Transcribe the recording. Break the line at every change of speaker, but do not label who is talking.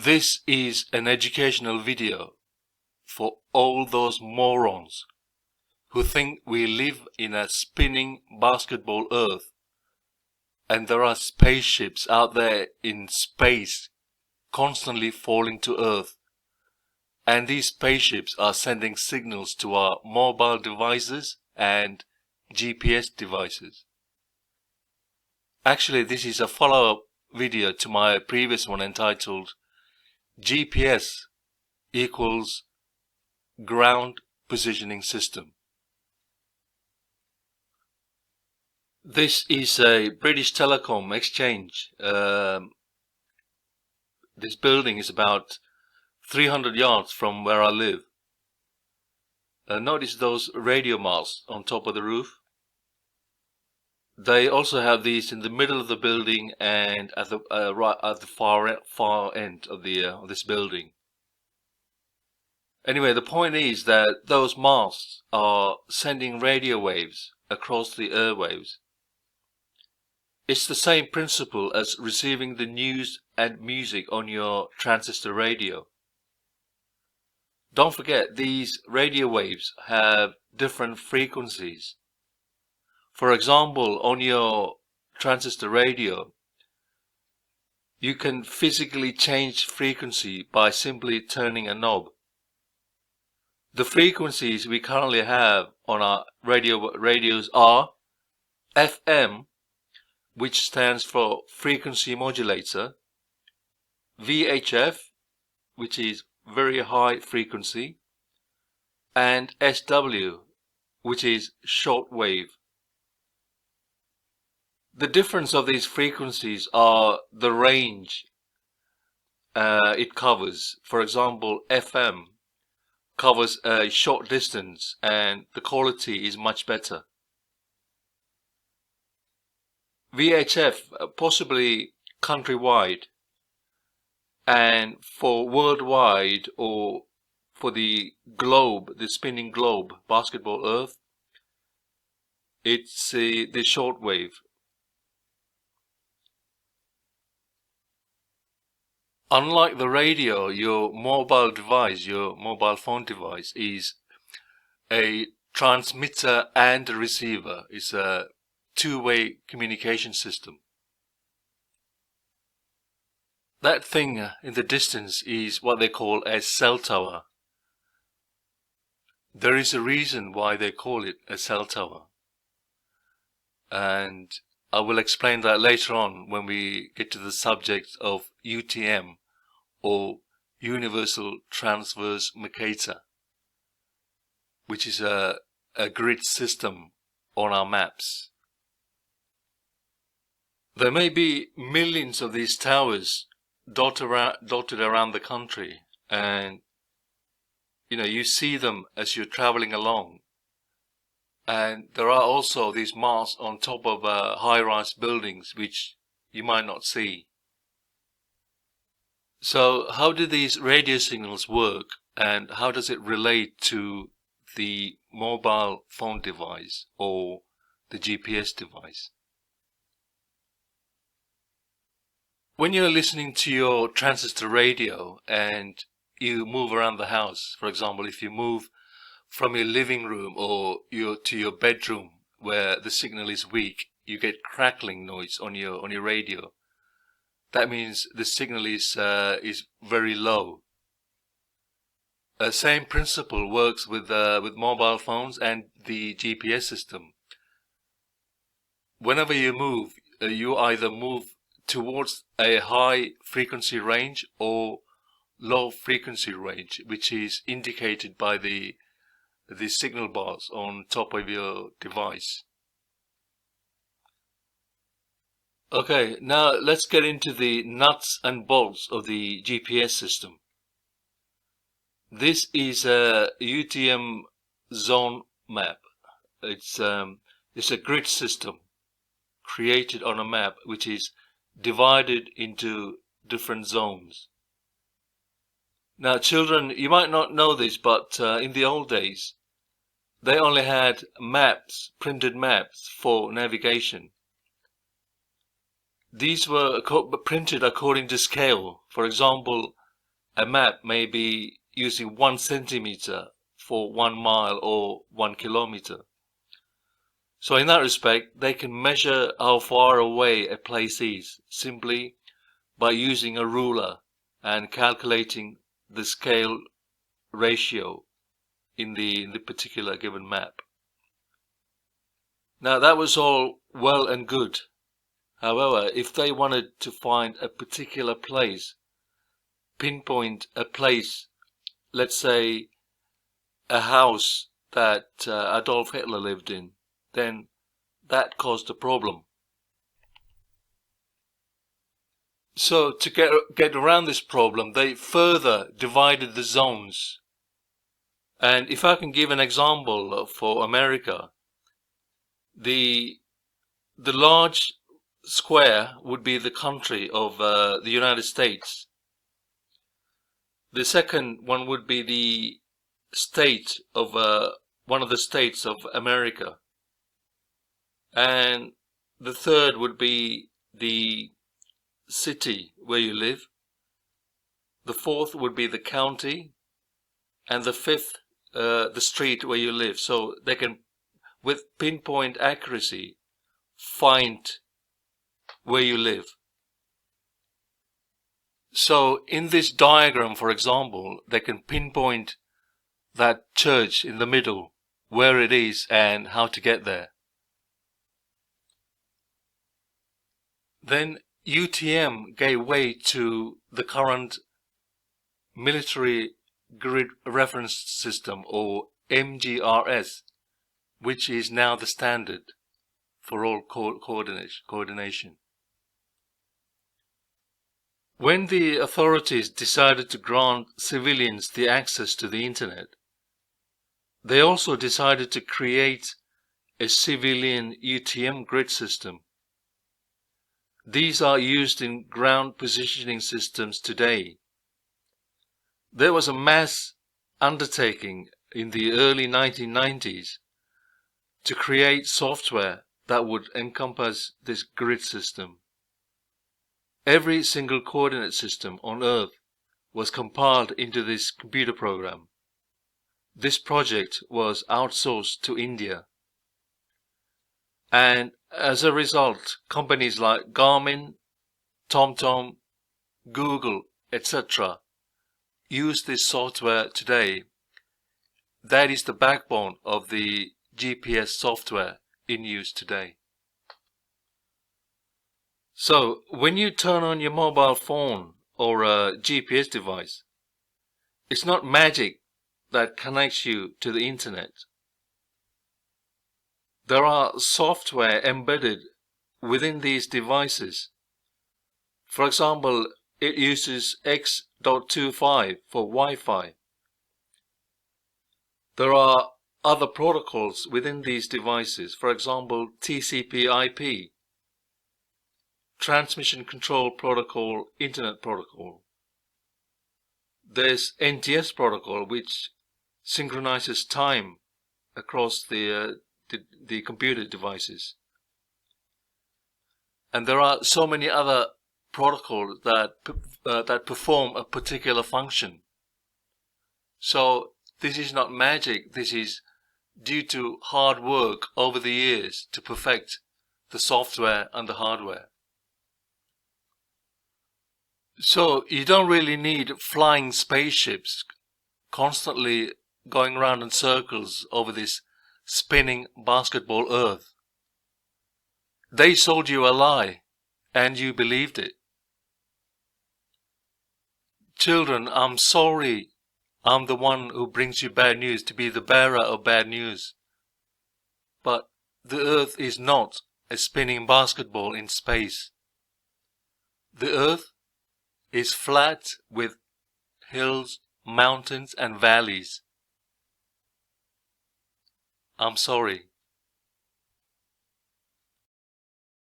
This is an educational video for all those morons who think we live in a spinning basketball Earth and there are spaceships out there in space constantly falling to Earth, and these spaceships are sending signals to our mobile devices and GPS devices. Actually, this is a follow-up video to my previous one entitled GPS equals ground positioning system. This is a British Telecom exchange. This building is about 300 yards from where I live. Notice those radio masts on top of the roof. They also have these in the middle of the building and at the right at the far end of this building. Anyway, the point is that those masts are sending radio waves across the airwaves. It's the same principle as receiving the news and music on your transistor radio. Don't forget, these radio waves have different frequencies. For example, on your transistor radio, you can physically change frequency by simply turning a knob. The frequencies we currently have on our radios are FM, which stands for frequency modulator, VHF, which is very high frequency, and SW, which is short wave. The difference of these frequencies are the range it covers. For example, FM covers a short distance and the quality is much better. VHF possibly countrywide, and for worldwide or for the globe, the spinning globe, basketball Earth, it's the short wave. Unlike the radio, your mobile device, your mobile phone device, is a transmitter and a receiver. It's a two-way communication system. That thing in the distance is what they call a cell tower. There is a reason why they call it a cell tower, and I will explain that later on when we get to the subject of UTM, or Universal Transverse Mercator, which is a grid system on our maps. There may be millions of these towers dotted around the country, and you see them as you're traveling along. And there are also these masts on top of high-rise buildings which you might not see. So how do these radio signals work, and how does it relate to the mobile phone device or the GPS device? When you're listening to your transistor radio and you move around the house, for example, if you move from your living room or to your bedroom where the signal is weak, you get crackling noise on your radio. That means the signal is very low. Same principle works with mobile phones and the GPS system. Whenever you move, you either move towards a high frequency range or low frequency range, which is indicated by the signal bars on top of your device. Okay, now let's get into the nuts and bolts of the GPS system. This is a UTM zone map. It's a grid system created on a map which is divided into different zones. Now children, you might not know this, but in the old days they only had maps, printed maps for navigation. These were printed according to scale. For example, a map may be using 1 centimeter for 1 mile or 1 kilometer. So in that respect, they can measure how far away a place is simply by using a ruler and calculating the scale ratio in the particular given map. Now that was all well and good. However, if they wanted to find a particular place, pinpoint a place, let's say a house that Adolf Hitler lived in, then that caused a problem. So to get around this problem, they further divided the zones. And if I can give an example for America, the large square would be the country of the United States. The second one would be the state of one of the states of America. And the third would be the city where you live. The fourth would be the county. And the fifth, the street where you live. So they can, with pinpoint accuracy, find where you live. So in this diagram, for example, they can pinpoint that church in the middle, where it is and how to get there. Then UTM gave way to the current military grid reference system, or MGRS, which is now the standard for all coordination. When the authorities decided to grant civilians the access to the internet, they also decided to create a civilian UTM grid system. These are used in ground positioning systems today. There was a mass undertaking in the early 1990s to create software that would encompass this grid system. Every single coordinate system on Earth was compiled into this computer program. This project was outsourced to India. And as a result, companies like Garmin, TomTom, Google, etc. use this software today. That is the backbone of the GPS software in use today. So when you turn on your mobile phone or a GPS device, it's not magic that connects you to the internet. There are software embedded within these devices. For example, it uses X.25 for Wi-Fi. There are other protocols within these devices, for example, TCP/IP, Transmission Control Protocol, Internet Protocol. There's NTS protocol, which synchronizes time across the computer devices. And there are so many other protocols that perform a particular function. So this is not magic, this is due to hard work over the years to perfect the software and the hardware. So you don't really need flying spaceships constantly going around in circles over this spinning basketball Earth. They sold you a lie, and you believed it. Children, I'm sorry. I'm the one who brings you bad news, to be the bearer of bad news. But the Earth is not a spinning basketball in space. The Earth is flat with hills, mountains, and valleys. I'm sorry.